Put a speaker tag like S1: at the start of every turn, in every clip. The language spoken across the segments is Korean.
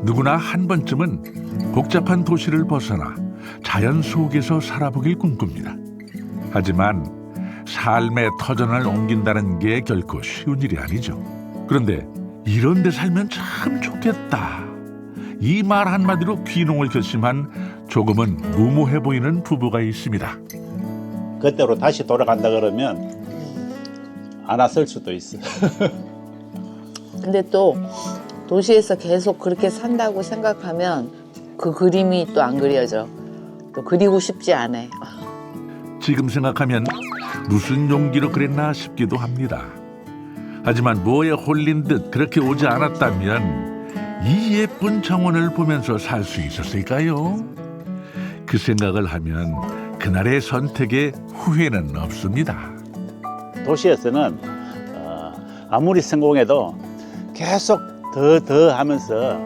S1: 누구나 한 번쯤은 복잡한 도시를 벗어나 자연 속에서 살아보길 꿈꿉니다. 하지만 삶의 터전을 옮긴다는 게 결코 쉬운 일이 아니죠. 그런데 이런 데 살면 참 좋겠다. 이 말 한마디로 귀농을 결심한 조금은 무모해 보이는 부부가 있습니다.
S2: 그때로 다시 돌아간다 그러면 안 왔을 수도 있어.
S3: 근데 또 도시에서 계속 그렇게 산다고 생각하면 그 그림이 또 안 그려져. 또 그리고 싶지 않아.
S1: 지금 생각하면 무슨 용기로 그랬나 싶기도 합니다. 하지만 뭐에 홀린 듯 그렇게 오지 않았다면 이 예쁜 정원을 보면서 살 수 있었을까요? 그 생각을 하면 그날의 선택에 후회는 없습니다.
S2: 도시에서는 아무리 성공해도 계속 더 하면서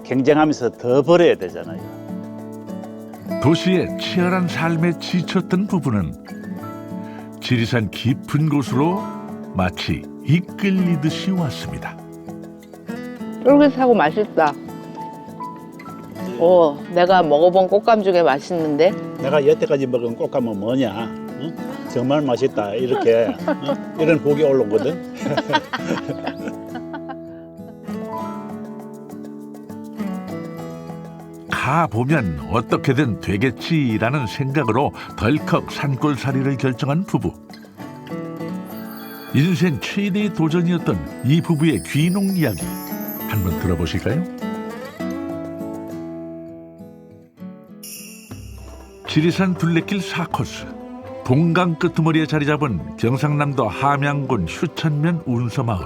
S2: 경쟁하면서 더 벌어야 되잖아요.
S1: 도시의 치열한 삶에 지쳤던 부부는 지리산 깊은 곳으로 마치 이끌리듯이 왔습니다.
S3: 쫄깃하고 맛있다. 내가 먹어본 꽃감 중에 맛있는데?
S2: 내가 여태까지 먹은 꽃감은 뭐냐? 응? 정말 맛있다. 이렇게 이런 복이 올라오거든.
S1: 가보면 어떻게든 되겠지라는 생각으로 덜컥 산골살이를 결정한 부부. 인생 최대의 도전이었던 이 부부의 귀농 이야기 한번 들어보실까요? 지리산 둘레길 4코스, 동강 끄트머리에 자리 잡은 경상남도 함양군 휴천면 운서마을.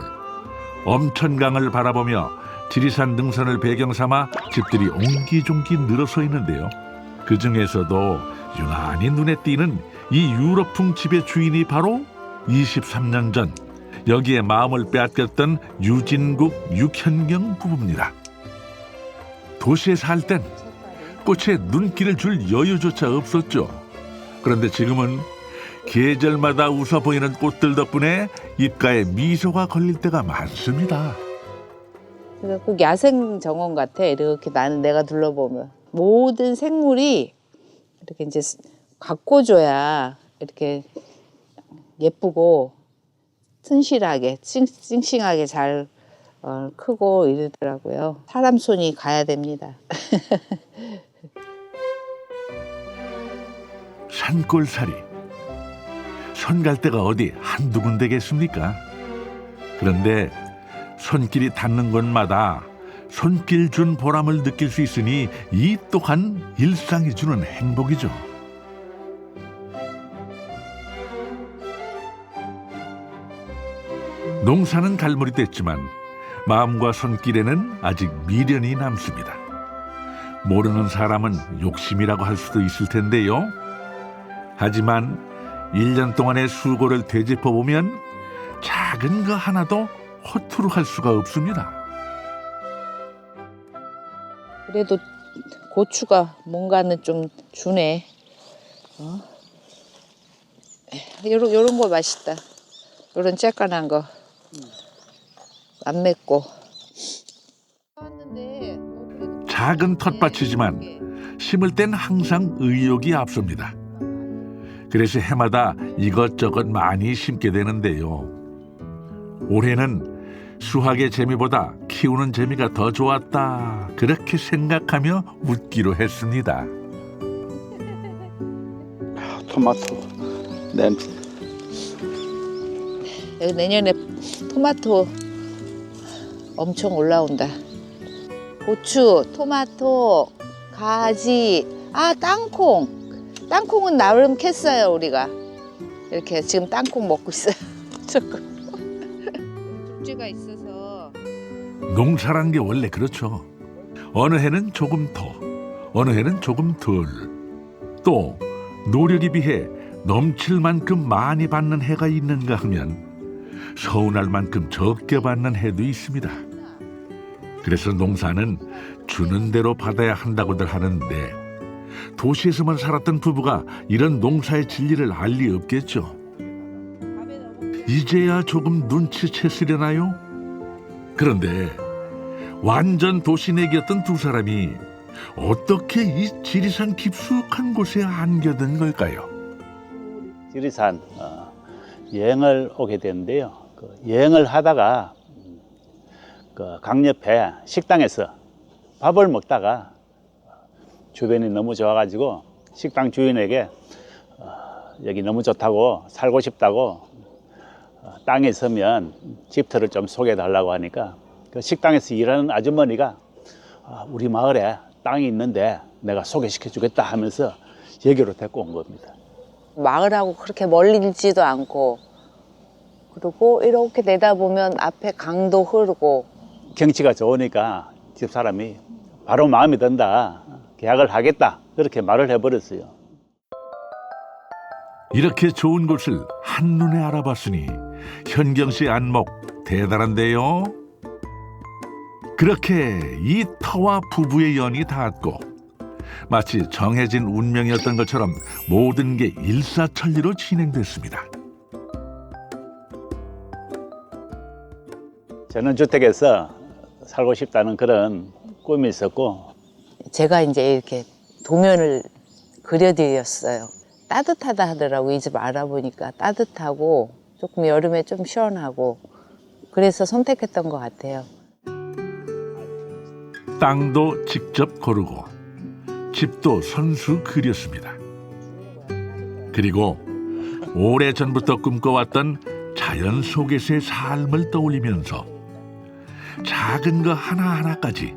S1: 엄천강을 바라보며 지리산 능선을 배경 삼아 집들이 옹기종기 늘어서 있는데요. 그 중에서도 유난히 눈에 띄는 이 유럽풍 집의 주인이 바로 23년 전 여기에 마음을 빼앗겼던 유진국 육현경 부부입니다. 도시에 살 땐 꽃에 눈길을 줄 여유조차 없었죠. 그런데 지금은 계절마다 웃어 보이는 꽃들 덕분에 입가에 미소가 걸릴 때가 많습니다.
S3: 그러니까 꼭 야생 정원 같아. 이렇게 나는 내가 둘러보면 모든 생물이 이렇게 이제 가꿔줘야 이렇게 예쁘고 튼실하게 싱싱하게 잘 크고 이러더라고요. 사람 손이 가야 됩니다.
S1: 산골살이 손 갈 데가 어디 한두 군데겠습니까? 그런데 손길이 닿는 곳마다 손길 준 보람을 느낄 수 있으니 이 또한 일상이 주는 행복이죠. 농사는 갈무리 됐지만 마음과 손길에는 아직 미련이 남습니다. 모르는 사람은 욕심이라고 할 수도 있을 텐데요. 하지만 1년 동안의 수고를 되짚어보면 작은 거 하나도 허투루 할 수가 없습니다.
S3: 그래도 고추가 뭔가는 좀 주네. 요런 거 맛있다. 요런 쬐깐한 거. 안 맵고.
S1: 작은 텃밭이지만 심을 땐 항상 의욕이 앞섭니다. 그래서 해마다 이것저것 많이 심게 되는데요. 올해는 수확의 재미보다 키우는 재미가 더 좋았다. 그렇게 생각하며 웃기로 했습니다.
S2: 토마토 냄새.
S3: 여기 내년에 토마토 엄청 올라온다. 고추, 토마토, 가지, 땅콩. 땅콩은 나름 캤어요, 우리가. 이렇게 지금 땅콩 먹고 있어요. 조금. 둘째가 있어서.
S1: 농사란 게 원래 그렇죠. 어느 해는 조금 더, 어느 해는 조금 덜. 또 노력에 비해 넘칠 만큼 많이 받는 해가 있는가 하면 서운할 만큼 적게 받는 해도 있습니다. 그래서 농사는 주는 대로 받아야 한다고들 하는데 도시에서만 살았던 부부가 이런 농사의 진리를 알 리 없겠죠. 이제야 조금 눈치챘으려나요? 그런데 완전 도시내기였던 두 사람이 어떻게 이 지리산 깊숙한 곳에 안겨든 걸까요?
S2: 지리산 여행을 오게 됐는데요. 그 여행을 하다가 그 강 옆에 식당에서 밥을 먹다가 주변이 너무 좋아가지고 식당 주인에게 여기 너무 좋다고 살고 싶다고 땅에 서면 집터를 좀 소개해 달라고 하니까 그 식당에서 일하는 아주머니가 우리 마을에 땅이 있는데 내가 소개시켜 주겠다 하면서 여기로 데리고 온 겁니다.
S3: 마을하고 그렇게 멀리 있지도 않고, 그리고 이렇게 내다보면 앞에 강도 흐르고.
S2: 경치가 좋으니까 집사람이 바로 마음이 든다, 계약을 하겠다, 그렇게 말을 해버렸어요.
S1: 이렇게 좋은 곳을 한눈에 알아봤으니 현경 씨 안목 대단한데요. 그렇게 이 터와 부부의 연이 닿았고 마치 정해진 운명이었던 것처럼 모든 게 일사천리로 진행됐습니다.
S2: 저는 주택에서 살고 싶다는 그런 꿈이 있었고,
S3: 제가 이제 이렇게 도면을 그려드렸어요. 따뜻하다 하더라고. 이 집 알아보니까 따뜻하고 조금 여름에 좀 시원하고, 그래서 선택했던 것 같아요.
S1: 땅도 직접 고르고 집도 선수 그렸습니다. 그리고 오래전부터 꿈꿔왔던 자연 속에서의 삶을 떠올리면서 작은 거 하나하나까지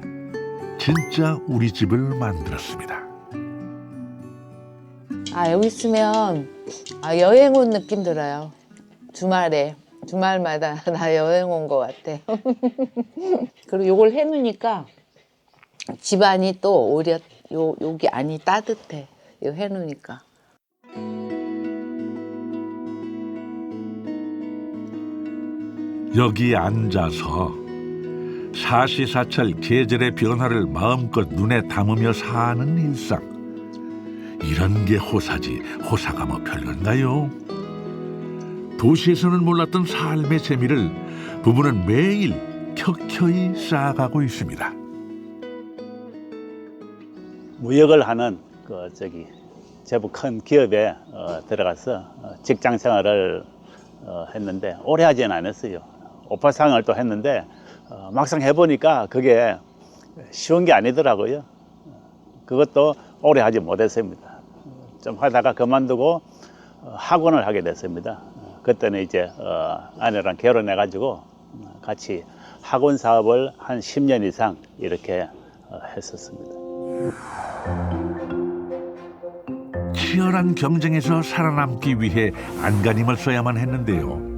S1: 진짜 우리 집을 만들었습니다.
S3: 여기 있으면 여행 온 느낌 들어요. 주말마다 나 여행 온 것 같아. 그리고 요걸 해놓으니까 집안이 또 오히려 여기 안이 따뜻해. 이거 해놓으니까.
S1: 여기 앉아서 사시사철 계절의 변화를 마음껏 눈에 담으며 사는 일상. 이런 게 호사지, 호사가 뭐 별건가요? 도시에서는 몰랐던 삶의 재미를 부부는 매일 켜켜이 쌓아가고 있습니다.
S2: 무역을 하는 제법 큰 기업에 들어가서 직장 생활을 했는데 오래 하지는 않았어요. 오파상을 또 했는데 막상 해보니까 그게 쉬운 게 아니더라고요. 그것도 오래 하지 못했습니다. 좀 하다가 그만두고 학원을 하게 됐습니다. 그때는 이제 아내랑 결혼해가지고 같이 학원 사업을 한 10년 이상 이렇게 했었습니다.
S1: 치열한 경쟁에서 살아남기 위해 안간힘을 써야만 했는데요.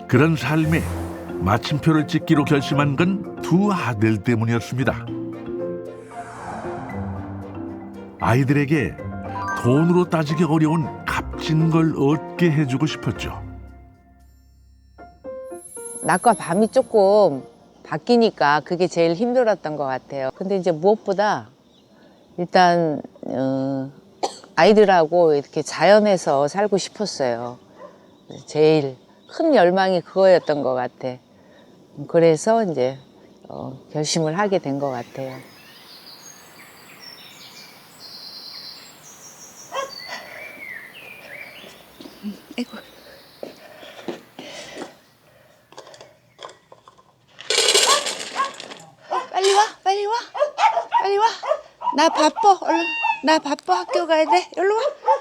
S1: 그런 삶에 마침표를 찍기로 결심한 건 두 아들 때문이었습니다. 아이들에게 돈으로 따지기 어려운 값진 걸 얻게 해주고 싶었죠.
S3: 낮과 밤이 조금 바뀌니까 그게 제일 힘들었던 것 같아요. 근데 이제 무엇보다 일단 아이들하고 이렇게 자연에서 살고 싶었어요. 제일 큰 열망이 그거였던 것 같아. 그래서 이제 결심을 하게 된 것 같아요. 아이고. 빨리 와, 빨리 와, 빨리 와. 나 바빠, 얼른. 나 바빠, 학교 가야 돼. 얼른 와.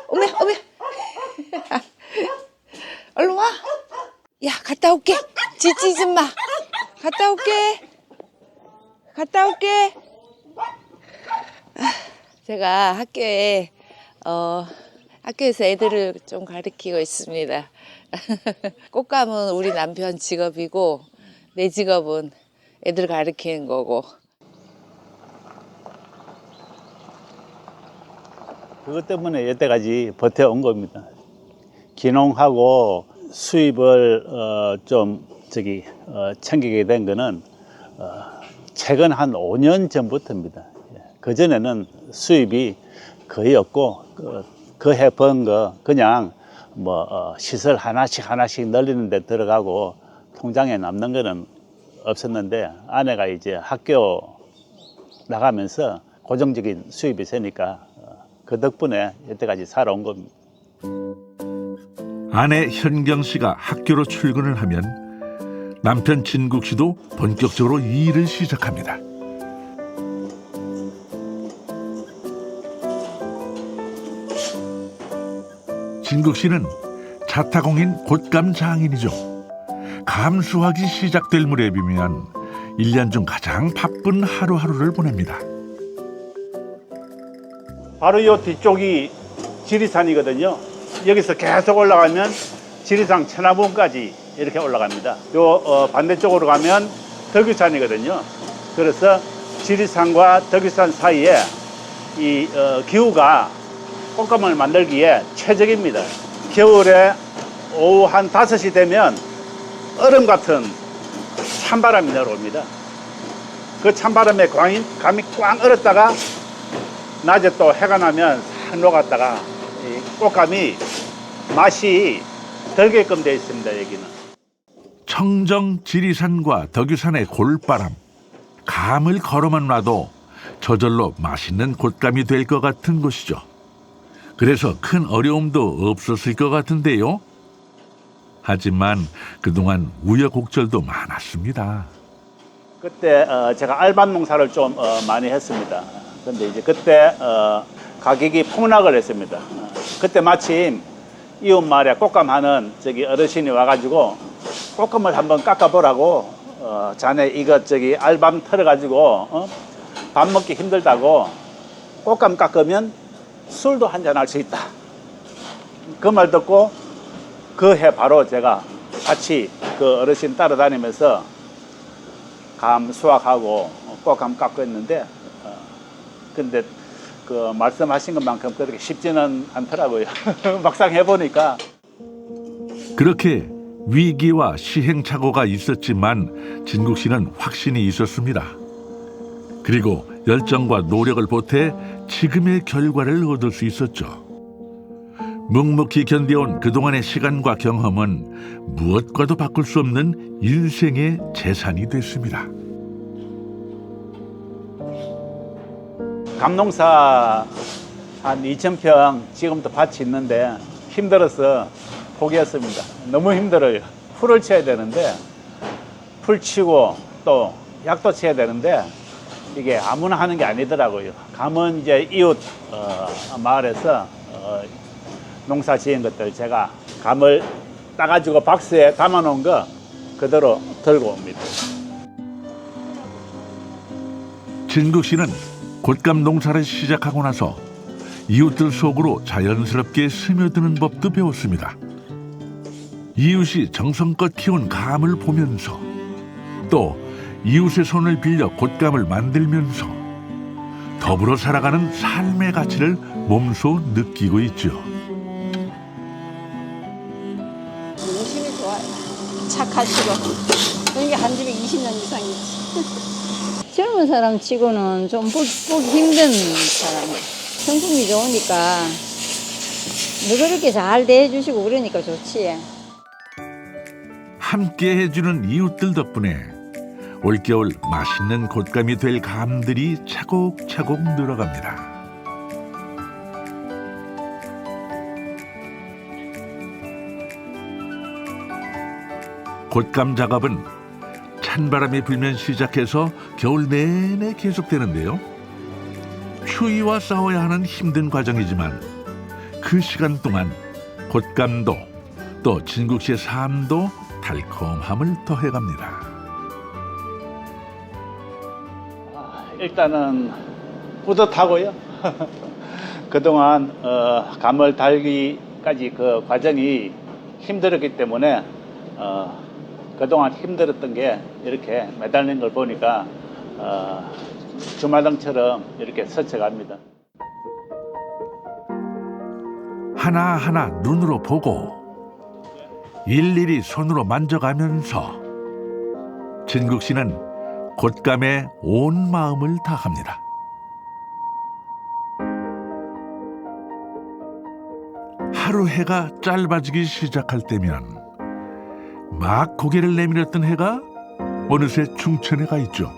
S3: 오메. 얼른 와. 야, 갔다 올게. 지치지 마. 갔다 올게. 제가 학교에서 애들을 좀 가르치고 있습니다. 꽃감은 우리 남편 직업이고 내 직업은 애들 가르치는 거고.
S2: 그것 때문에 여태까지 버텨온 겁니다. 귀농하고 수입을 챙기게 된 거는 최근 한 5년 전부터입니다. 그전에는 수입이 거의 없고 그 해 번 거 그냥 시설 하나씩 늘리는 데 들어가고 통장에 남는 거는 없었는데 아내가 이제 학교 나가면서 고정적인 수입이 되니까 그 덕분에 여태까지 살아온 겁니다.
S1: 아내 현경 씨가 학교로 출근을 하면 남편 진국 씨도 본격적으로 일을 시작합니다. 진국 씨는 자타공인 곶감 장인이죠. 감수하기 시작될 무렵이면 1년 중 가장 바쁜 하루하루를 보냅니다.
S2: 바로 이 뒤쪽이 지리산이거든요. 여기서 계속 올라가면 지리산 천하봉까지 이렇게 올라갑니다. 요 반대쪽으로 가면 덕유산이거든요. 그래서 지리산과 덕유산 사이에 이 기후가 곶감을 만들기에 최적입니다. 겨울에 오후 한 5시 되면 얼음 같은 찬바람이 내려옵니다. 그 찬바람에 감이 꽝 얼었다가 낮에 또 해가 나면 싹 녹았다가 이 곶감이 맛이 덜게끔 되어 있습니다. 여기는
S1: 청정 지리산과 덕유산의 골바람, 감을 걸어만 놔도 저절로 맛있는 곶감이 될 것 같은 곳이죠. 그래서 큰 어려움도 없었을 것 같은데요. 하지만 그동안 우여곡절도 많았습니다.
S2: 그때 제가 알밤 농사를 좀 많이 했습니다. 근데 이제 그때 가격이 폭락을 했습니다. 그때 마침 이웃 마을에 곶감 하는 저기 어르신이 와가지고 곶감을 한번 깎아보라고 자네 이거 저기 알밤 털어가지고 밥 먹기 힘들다고 곶감 깎으면 술도 한잔 할 수 있다. 그 말 듣고 그 해 바로 제가 같이 그 어르신 따라다니면서 감 수확하고 곶감 깎고 했는데 근데 그 말씀하신 것만큼 그렇게 쉽지는 않더라고요. 막상 해보니까.
S1: 그렇게 위기와 시행착오가 있었지만 진국 씨는 확신이 있었습니다. 그리고 열정과 노력을 보태 지금의 결과를 얻을 수 있었죠. 묵묵히 견뎌온 그동안의 시간과 경험은 무엇과도 바꿀 수 없는 인생의 재산이 됐습니다.
S2: 감농사 한 2,000평 지금도 밭이 있는데 힘들어서 포기했습니다. 너무 힘들어요. 풀을 쳐야 되는데 풀 치고 또 약도 쳐야 되는데 이게 아무나 하는 게 아니더라고요. 감은 이제 이웃 마을에서 농사 지은 것들 제가 감을 따가지고 박스에 담아놓은 거 그대로 들고 옵니다.
S1: 진국 씨는 곶감 농사를 시작하고 나서 이웃들 속으로 자연스럽게 스며드는 법도 배웠습니다. 이웃이 정성껏 키운 감을 보면서 또 이웃의 손을 빌려 곶감을 만들면서 더불어 살아가는 삶의 가치를 몸소 느끼고 있죠.
S4: 정신이 좋아요. 착하시고 그게 한 집에 20년 이상이지. 젊은 사람 치고는 좀 보기 힘든 사람이에요. 성품이 좋으니까 너그럽게 잘 대해주시고 그러니까 좋지.
S1: 함께 해주는 이웃들 덕분에 올겨울 맛있는 곶감이 될 감들이 차곡차곡 늘어갑니다. 곶감 작업은 찬바람이 불면 시작해서 겨울 내내 계속되는데요. 추위와 싸워야 하는 힘든 과정이지만 그 시간 동안 곶감도 또 진국 씨의 삶도 달콤함을 더해갑니다.
S2: 일단은 뿌듯하고요. 그동안 감을 달기까지 그 과정이 힘들었기 때문에 그동안 힘들었던 게 이렇게 매달린 걸 보니까 주마등처럼 이렇게 스쳐갑니다.
S1: 하나하나 눈으로 보고 일일이 손으로 만져가면서 진국 씨는 곶감에 온 마음을 다합니다. 하루 해가 짧아지기 시작할 때면 막 고개를 내밀었던 해가 어느새 중천에 가 있죠.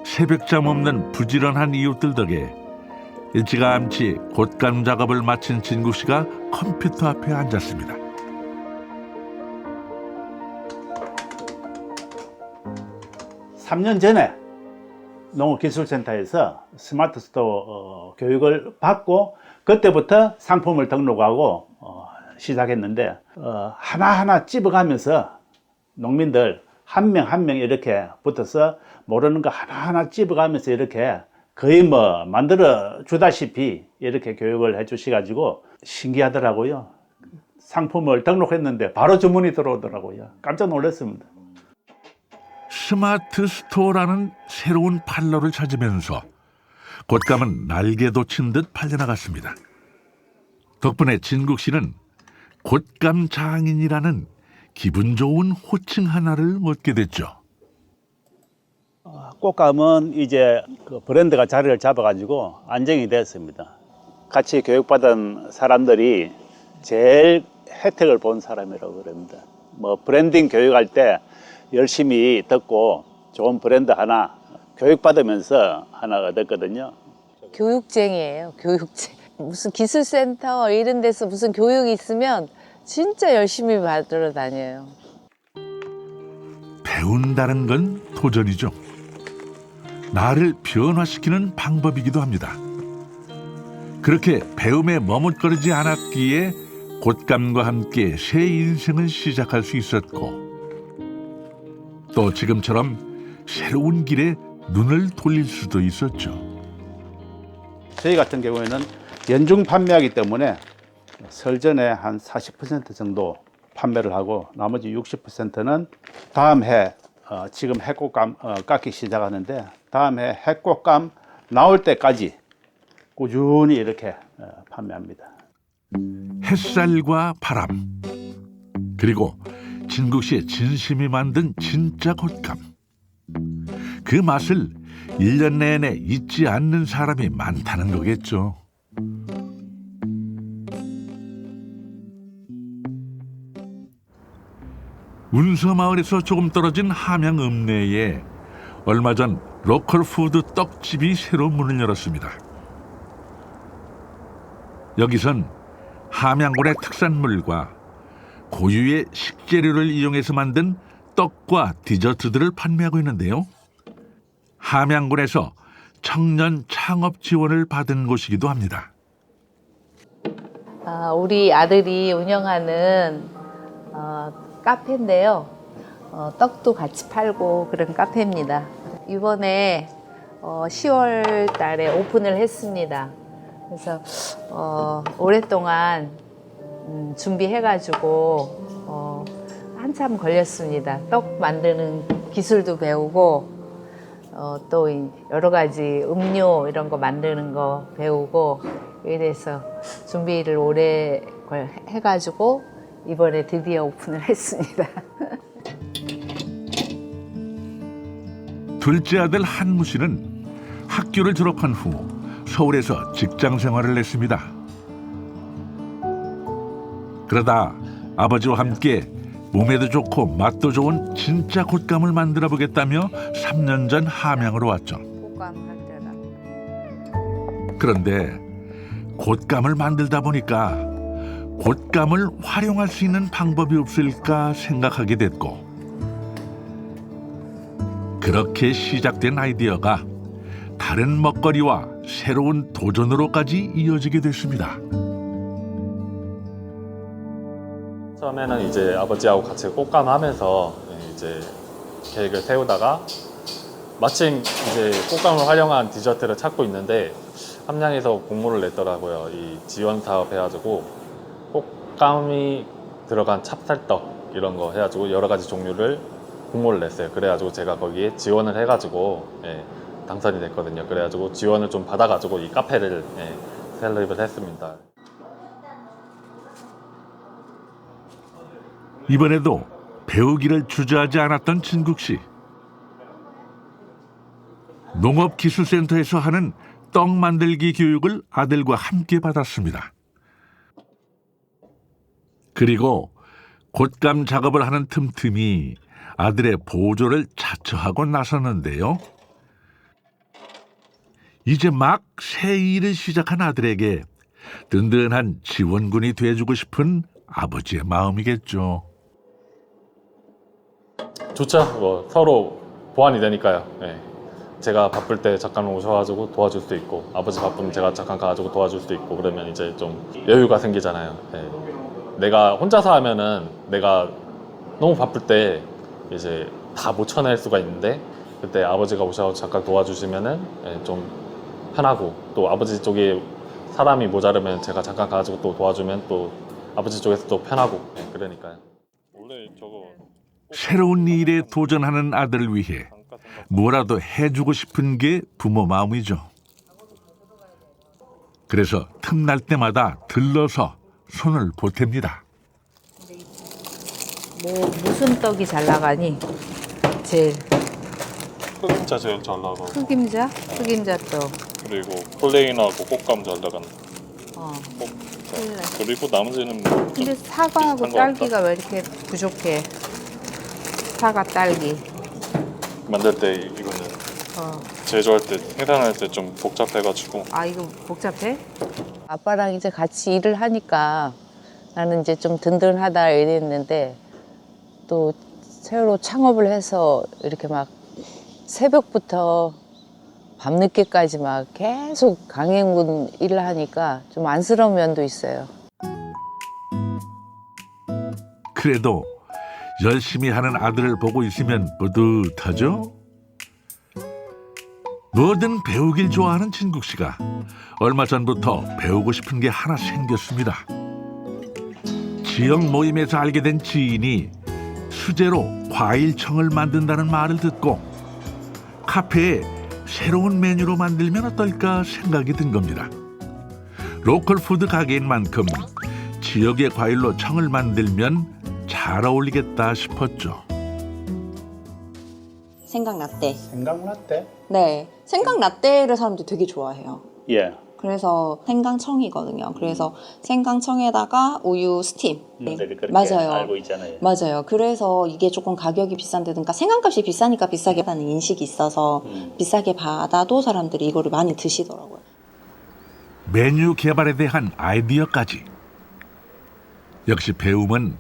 S1: 새벽잠 없는 부지런한 이웃들 덕에 일찌감치 곶감 작업을 마친 진국 씨가 컴퓨터 앞에 앉았습니다.
S2: 삼 년 전에 농업기술센터에서 스마트 스토어 교육을 받고 그때부터 상품을 등록하고 시작했는데 하나하나 찝어가면서 농민들 한 명 한 명 이렇게 붙어서 모르는 거 하나하나 찝어가면서 이렇게 거의 뭐 만들어 주다시피 이렇게 교육을 해 주셔가지고 신기하더라고요. 상품을 등록했는데 바로 주문이 들어오더라고요. 깜짝 놀랐습니다.
S1: 스마트 스토어라는 새로운 판로를 찾으면서 곶감은 날개 돋친 듯 팔려나갔습니다. 덕분에 진국 씨는 곶감 장인이라는 기분 좋은 호칭 하나를 얻게 됐죠.
S2: 꽃감은 이제 그 브랜드가 자리를 잡아가지고 안정이 됐습니다. 같이 교육받은 사람들이 제일 혜택을 본 사람이라고 그럽니다. 뭐 브랜딩 교육할 때 열심히 듣고 좋은 브랜드 하나 교육받으면서 하나 얻었거든요.
S3: 교육쟁이에요, 교육쟁이. 무슨 기술센터 이런 데서 무슨 교육이 있으면 진짜 열심히 받으러 다녀요.
S1: 배운다는 건 도전이죠. 나를 변화시키는 방법이기도 합니다. 그렇게 배움에 머뭇거리지 않았기에 곶감과 함께 새 인생을 시작할 수 있었고 또 지금처럼 새로운 길에 눈을 돌릴 수도 있었죠.
S2: 저희 같은 경우에는 연중 판매하기 때문에 설전에 한 40% 정도 판매를 하고 나머지 60%는 다음 해 지금 해꽃감 깎기 시작하는데 다음 해 해꽃감 나올 때까지 꾸준히 이렇게 판매합니다.
S1: 햇살과 바람 그리고 진국 씨의 진심이 만든 진짜 곶감. 그 맛을 1년 내내 잊지 않는 사람이 많다는 거겠죠. 운서마을에서 조금 떨어진 함양 읍내에 얼마 전 로컬 푸드 떡집이 새로 문을 열었습니다. 여기선 함양군의 특산물과 고유의 식재료를 이용해서 만든 떡과 디저트들을 판매하고 있는데요. 함양군에서 청년 창업 지원을 받은 곳이기도 합니다.
S3: 우리 아들이 운영하는 카페인데요. 떡도 같이 팔고 그런 카페입니다. 이번에 10월 달에 오픈을 했습니다. 그래서 오랫동안 준비해가지고 한참 걸렸습니다. 떡 만드는 기술도 배우고 또 여러 가지 음료 이런 거 만드는 거 배우고 이래서 준비를 오래 해가지고 이번에 드디어 오픈을 했습니다.
S1: 둘째 아들 한무 씨는 학교를 졸업한 후 서울에서 직장 생활을 했습니다. 그러다 아버지와 함께 몸에도 좋고 맛도 좋은 진짜 곶감을 만들어 보겠다며 3년 전 함양으로 왔죠. 그런데 곶감을 만들다 보니까 곶감을 활용할 수 있는 방법이 없을까 생각하게 됐고 그렇게 시작된 아이디어가 다른 먹거리와 새로운 도전으로까지 이어지게 됐습니다.
S5: 처음에는 이제 아버지하고 같이 곶감 하면서 이제 계획을 세우다가 마침 이제 곶감을 활용한 디저트를 찾고 있는데 함양에서 공모를 냈더라고요. 이 지원 사업 해가지고 곶감이 들어간 찹쌀떡 이런 거 해가지고 여러 가지 종류를 공모를 냈어요. 그래가지고 제가 거기에 지원을 해가지고 당선이 됐거든요. 그래가지고 지원을 좀 받아가지고 이 카페를 설립을 했습니다.
S1: 이번에도 배우기를 주저하지 않았던 진국 씨. 농업기술센터에서 하는 떡 만들기 교육을 아들과 함께 받았습니다. 그리고 곶감 작업을 하는 틈틈이 아들의 보조를 자처하고 나섰는데요. 이제 막 새 일을 시작한 아들에게 든든한 지원군이 돼주고 싶은 아버지의 마음이겠죠.
S5: 좋죠. 뭐 서로 보완이 되니까요. 예. 제가 바쁠 때 잠깐 오셔가지고 도와줄 수도 있고, 아버지 바쁘면 제가 잠깐 가가지고 도와줄 수도 있고, 그러면 이제 좀 여유가 생기잖아요. 예. 내가 혼자서 하면은 내가 너무 바쁠 때 이제 다 못 쳐낼 수가 있는데, 그때 아버지가 오셔서 잠깐 도와주시면은 예, 좀 편하고, 또 아버지 쪽에 사람이 모자르면 제가 잠깐 가가지고 또 도와주면 또 아버지 쪽에서 또 편하고, 예, 그러니까요. 원래 저거
S1: 새로운 일에 도전하는 아들을 위해 뭐라도 해주고 싶은 게 부모 마음이죠. 그래서 틈날 때마다 들러서 손을 보탭니다.
S3: 무슨 떡이 잘 나가니? 제일
S6: 흑임자 제일 잘 나가고,
S3: 흑임자? 흑임자 떡.
S6: 그리고 플레인하고 꽃감 잘 나가는. 그리고 나머지는 뭐
S3: 근데
S6: 좀
S3: 사과하고
S6: 비슷한 것
S3: 딸기가 왜 이렇게 부족해? 사과, 딸기.
S6: 만들 때 이거는 제조할 때 생산할 때 좀 복잡해가지고.
S3: 아, 이거 복잡해? 아빠랑 이제 같이 일을 하니까 나는 이제 좀 든든하다 이랬는데, 또 새로 창업을 해서 이렇게 막 새벽부터 밤늦게까지 막 계속 강행군 일을 하니까 좀 안쓰러운 면도 있어요.
S1: 그래도 열심히 하는 아들을 보고 있으면 뿌듯하죠? 뭐든 배우길 좋아하는 진국 씨가 얼마 전부터 배우고 싶은 게 하나 생겼습니다. 지역 모임에서 알게 된 지인이 수제로 과일청을 만든다는 말을 듣고 카페에 새로운 메뉴로 만들면 어떨까 생각이 든 겁니다. 로컬 푸드 가게인 만큼 지역의 과일로 청을 만들면 잘 어울리겠다 싶었죠.
S7: 생강라떼.
S2: 생강라떼?
S7: 네. 생강라떼를 사람들이 되게 좋아해요.
S2: 예.
S7: 그래서 생강청이거든요. 그래서 생강청에다가 우유 스팀.
S2: 분들이 그렇게
S7: 맞아요.
S2: 알고 있잖아요.
S7: 맞아요. 그래서 이게 조금 가격이 비싼데, 그러니까 생강값이 비싸니까 비싸게 하는 인식이 있어서 비싸게 받아도 사람들이 이거를 많이 드시더라고요.
S1: 메뉴 개발에 대한 아이디어까지. 역시 배움은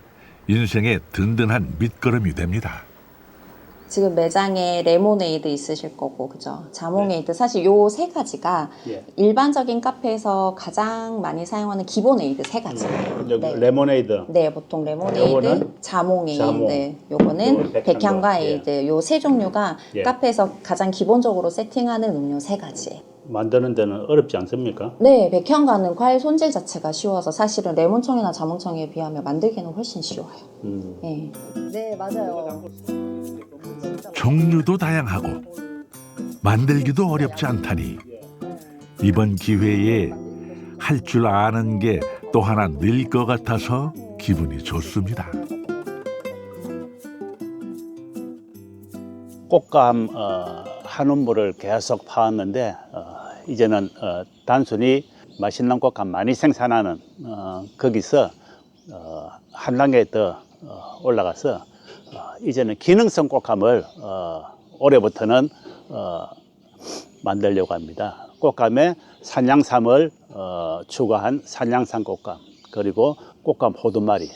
S1: 인생의 든든한 밑거름이 됩니다.
S7: 지금 매장에 레모네이드 있으실 거고, 그죠? 자몽에이드. 사실 요 세 가지가
S2: 예.
S7: 일반적인 카페에서 가장 많이 사용하는 기본 에이드 세 가지예요.
S2: 여기 레모네이드.
S7: 네, 보통 레모네이드,
S2: 요거는
S7: 자몽에이드,
S2: 자몽.
S7: 요거는
S2: 요거는 백향과
S7: 백향과 에이드. 요 세 종류가
S2: 예.
S7: 카페에서 가장 기본적으로 세팅하는 음료 세 가지예요.
S2: 만드는 데는 어렵지 않습니까?
S7: 네, 백향과는 과일 손질 자체가 쉬워서 사실은 레몬청이나 자몽청에 비하면 만들기는 훨씬 쉬워요. 네. 네, 맞아요.
S1: 종류도 다양하고 만들기도 어렵지 않다니 이번 기회에 할 줄 아는 게 또 하나 늘 것 같아서 기분이 좋습니다.
S2: 꽃감 한 우물을 계속 파왔는데 이제는 단순히 맛있는 꽃감 많이 생산하는 거기서 한 단계 더 올라가서 이제는 기능성 꽃감을 올해부터는 만들려고 합니다. 꽃감에 산양삼을 추가한 산양삼 꽃감, 그리고 꽃감 호두마리,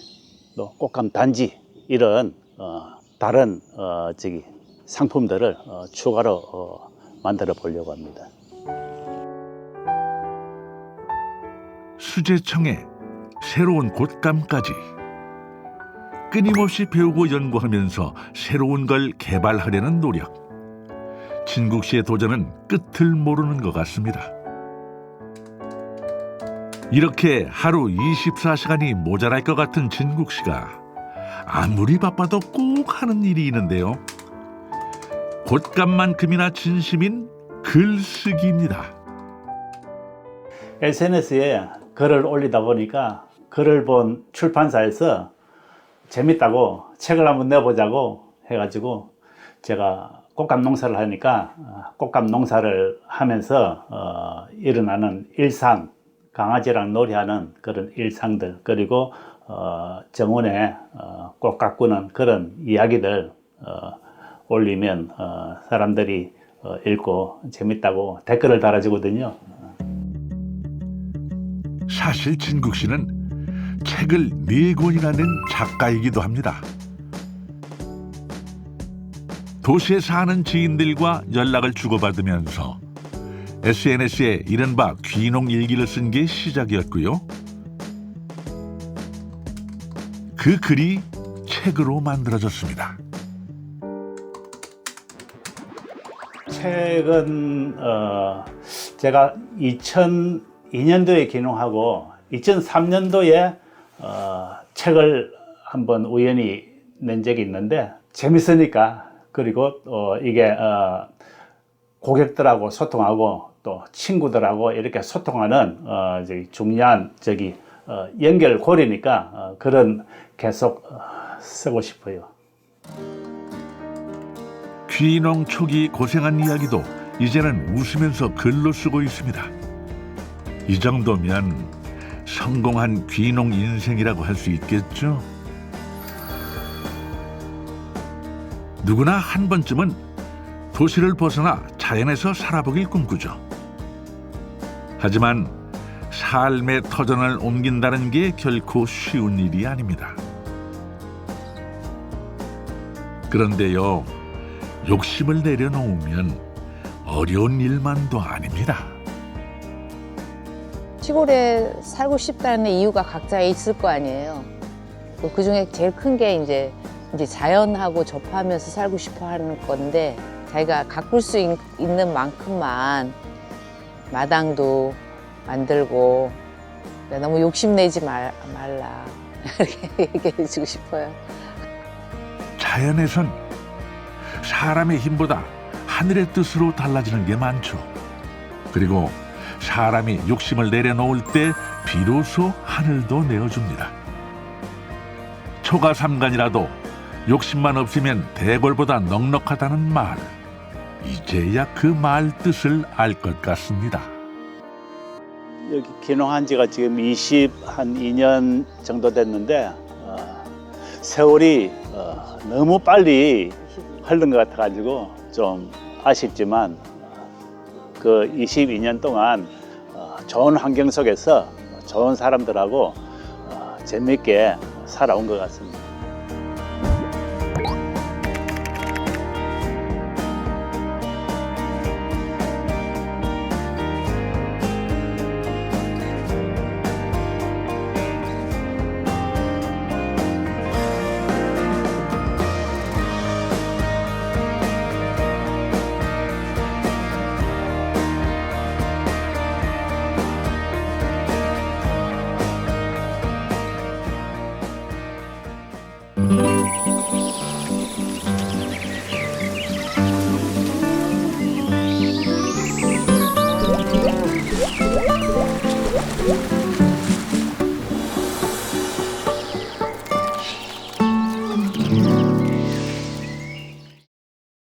S2: 또 꽃감 단지, 이런 다른 상품들을 추가로 만들어 보려고 합니다.
S1: 수제청에 새로운 곶감까지 끊임없이 배우고 연구하면서 새로운 걸 개발하려는 노력. 진국 씨의 도전은 끝을 모르는 것 같습니다. 이렇게 하루 24시간이 모자랄 것 같은 진국 씨가 아무리 바빠도 꼭 하는 일이 있는데요. 곶감만큼이나 진심인 글쓰기입니다.
S2: SNS에 글을 올리다 보니까 글을 본 출판사에서 재밌다고 책을 한번 내보자고 해가지고 제가 꽃감 농사를 하니까 꽃감 농사를 하면서 일어나는 일상, 강아지랑 놀이하는 그런 일상들, 그리고 정원에 꼭 가꾸는 그런 이야기들 올리면 사람들이 읽고 재밌다고 댓글을 달아주거든요.
S1: 사실 진국 씨는 책을 4권이나 낸 작가이기도 합니다. 도시에 사는 지인들과 연락을 주고받으면서 SNS에 이른바 귀농 일기를 쓴 게 시작이었고요. 그 글이 책으로 만들어졌습니다.
S2: 책은 제가 2002년도에 귀농하고 2003년도에 책을 한번 우연히 낸 적이 있는데 재밌으니까, 그리고 이게 고객들하고 소통하고 또 친구들하고 이렇게 소통하는 중요한 연결고리니까 글은 계속 쓰고 싶어요.
S1: 귀농 초기 고생한 이야기도 이제는 웃으면서 글로 쓰고 있습니다. 이 정도면 성공한 귀농 인생이라고 할 수 있겠죠. 누구나 한 번쯤은 도시를 벗어나 자연에서 살아보길 꿈꾸죠. 하지만 삶의 터전을 옮긴다는 게 결코 쉬운 일이 아닙니다. 그런데요, 욕심을 내려놓으면 어려운 일만도 아닙니다.
S3: 시골에 살고 싶다는 이유가 각자 있을 거 아니에요. 그 중에 제일 큰 게 이제 자연하고 접하면서 살고 싶어 하는 건데, 자기가 가꿀 수 있는 만큼만 마당도 만들고 너무 욕심내지 말라 이렇게 얘기해 주고 싶어요.
S1: 자연에선 사람의 힘보다 하늘의 뜻으로 달라지는 게 많죠. 그리고 사람이 욕심을 내려놓을 때 비로소 하늘도 내어줍니다. 초가삼간이라도 욕심만 없으면 대궐보다 넉넉하다는 말. 이제야 그 말 뜻을 알 것 같습니다.
S2: 여기 귀농한 지가 지금 22년 정도 됐는데 세월이 너무 빨리 흐른 것 같아가지고 좀 아쉽지만 그 22년 동안 좋은 환경 속에서 좋은 사람들하고 재미있게 살아온 것 같습니다.